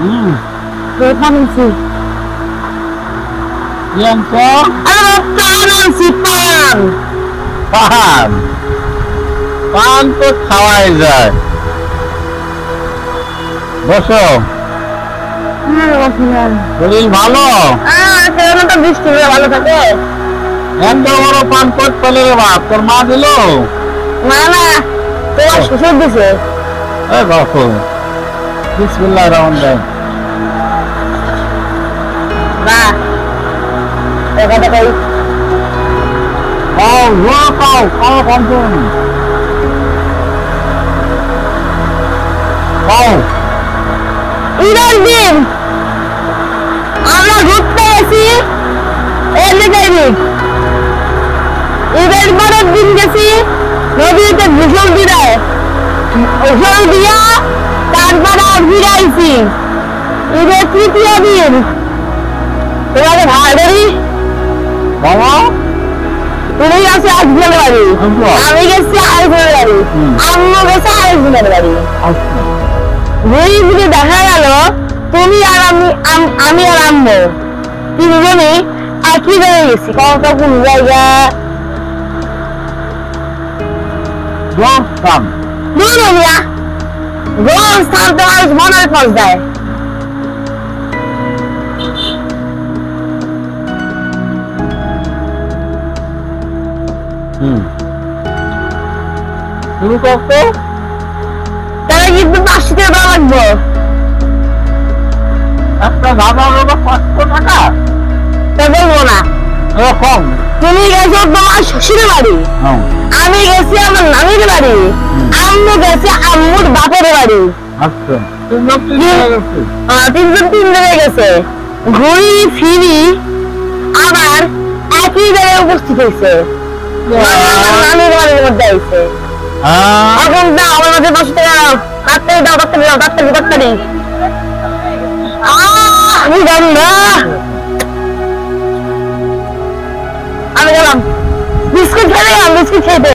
Vitamin C. Yang ko? Ano vitamin C pan? পান পান তো খাওয়াই যায় বসো শরীর ভালো তো বৃষ্টি হলে ভালো থাকে এত বড় পান কট পেলে রে বাপ তোর মা দিল না না তোমার শ্বশুর দিছে বাপু বিসমিল্লাহ রহমান রহিম বাহ দেখা দেখাই খাও খাও খাও কন্ট্রোল খাও ঈদের দিন আমরা ঘুরতে গেছি ঈদের পরের দিন গেছি নদীতে গোসল দিয়ে গোসল দিয়া তারপরে ফিরাইছি ঈদের তৃতীয় দিন তোমাকে ভাড়া করি বাবা তুমি গেছে একজনের বাড়ি আমি গেছি আরেকজনের বাড়ি আম্মু গেছে আরেকজনের বাড়ি ঘুরি ঘুরে দেখা গেল তুমি আর আমি আর আম্মু তিনজনে একই জায়গায় গেছি কখন কোন জায়গা স্থান স্থান তো মানুষ মনের খোঁজ দেয় শুরু করতো তাহলে কিন্তু 500 টাকা দেওয়া লাগবে একটা দাদা হলো 500 টাকা তা বলবো না কম তুমি গেছো তোমার শ্বশুরের বাড়ি আমি গেছি আমার নানির বাড়ি আম্মু গেছে আম্মুর বাপের বাড়ি আচ্ছা তিনজন তিন জায়গায় গেছে ঘুরি ফিরি আবার একই জায়গায় উপস্থিত হয়েছে নানির বাড়ির মধ্যে আইছে এখন দাও আমার মাঝে 500 টাকা তাড়াতাড়ি দাও তাড়াতাড়ি আমি জানি না আমি গেলাম বিস্কুট খেয়ে বিস্কুট খেতে